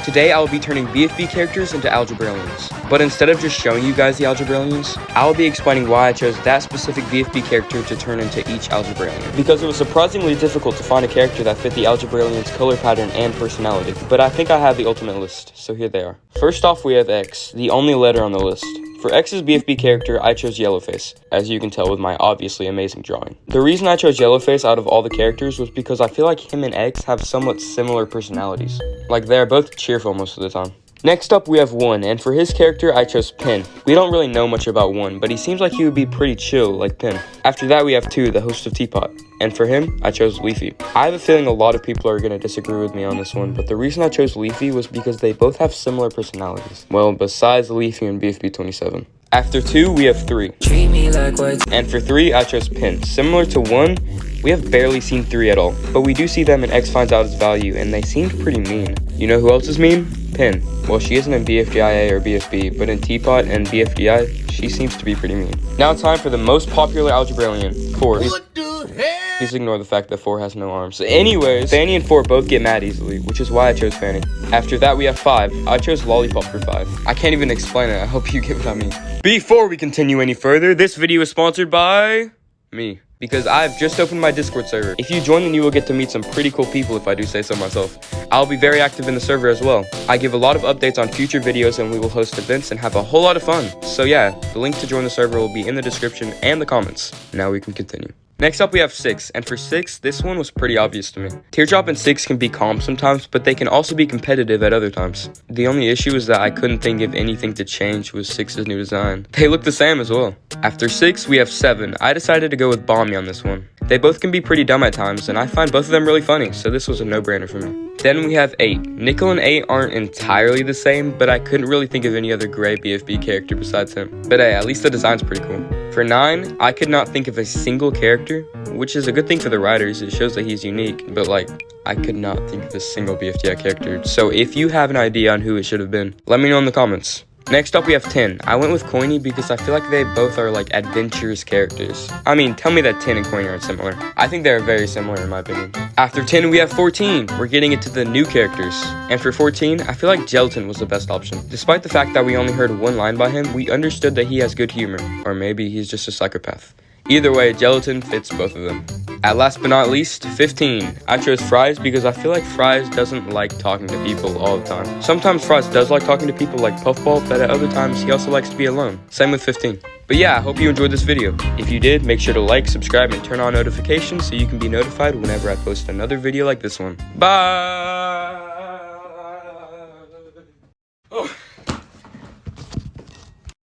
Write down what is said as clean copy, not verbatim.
Today I will be turning BFB characters into Algebraliens. But instead of just showing you guys the Algebraliens, I will be explaining why I chose that specific BFB character to turn into each Algebralien. Because it was surprisingly difficult to find a character that fit the Algebraliens' color pattern and personality. But I think I have the ultimate list, so here they are. First off, we have X, the only letter on the list. For X's BFB character, I chose Yellowface, as you can tell with my obviously amazing drawing. The reason I chose Yellowface out of all the characters was because I feel like him and X have somewhat similar personalities. Like, they're both cheerful most of the time. Next up, we have One, and for his character, I chose Pin. We don't really know much about One, but he seems like he would be pretty chill, like Pin. After that, we have Two, the host of Teapot, and for him, I chose Leafy. I have a feeling a lot of people are going to disagree with me on this one, but the reason I chose Leafy was because they both have similar personalities. Well, besides Leafy and BFB 27. After Two, we have Three. And for Three, I chose Pin. Similar to One, we have barely seen Three at all, but we do see them in X Finds Out His Value, and they seemed pretty mean. You know who else is mean? Pin. Well, she isn't in BFDIA or BFB, but in Teapot and BFDI, she seems to be pretty mean. Now time for the most popular Algebralian, Four. Please ignore the fact that Four has no arms. Anyways, Fanny and Four both get mad easily, which is why I chose Fanny. After that, we have Five. I chose Lollipop for Five. I can't even explain it. I hope you get what I mean. Before we continue any further, this video is sponsored by me. Because I've just opened my Discord server. If you join, then you will get to meet some pretty cool people if I do say so myself. I'll be very active in the server as well. I give a lot of updates on future videos and we will host events and have a whole lot of fun. So yeah, the link to join the server will be in the description and the comments. Now we can continue. Next up, we have Six, and for Six, this one was pretty obvious to me. Teardrop and Six can be calm sometimes, but they can also be competitive at other times. The only issue is that I couldn't think of anything to change with Six's new design. They look the same as well. After Six, we have Seven. I decided to go with Bommy on this one. They both can be pretty dumb at times, and I find both of them really funny, so this was a no-brainer for me. Then we have 8. Nickel and 8 aren't entirely the same, but I couldn't really think of any other gray BFB character besides him. But hey, at least the design's pretty cool. For 9, I could not think of a single character, which is a good thing for the writers. It shows that he's unique, but like, I could not think of a single BFDI character. So if you have an idea on who it should have been, let me know in the comments. Next up, we have 10. I went with Coiny because I feel like they both are like adventurous characters. I mean, tell me that 10 and Coiny aren't similar. I think they're very similar in my opinion. After 10, we have 14. We're getting into the new characters. And for 14, I feel like Gelatin was the best option. Despite the fact that we only heard one line by him, we understood that he has good humor. Or maybe he's just a psychopath. Either way, Gelatin fits both of them. At last but not least, 15. I chose Fries because I feel like Fries doesn't like talking to people all the time. Sometimes Fries does like talking to people like Puffball, but at other times he also likes to be alone. Same with 15. But yeah, I hope you enjoyed this video. If you did, make sure to like, subscribe, and turn on notifications so you can be notified whenever I post another video like this one. Bye!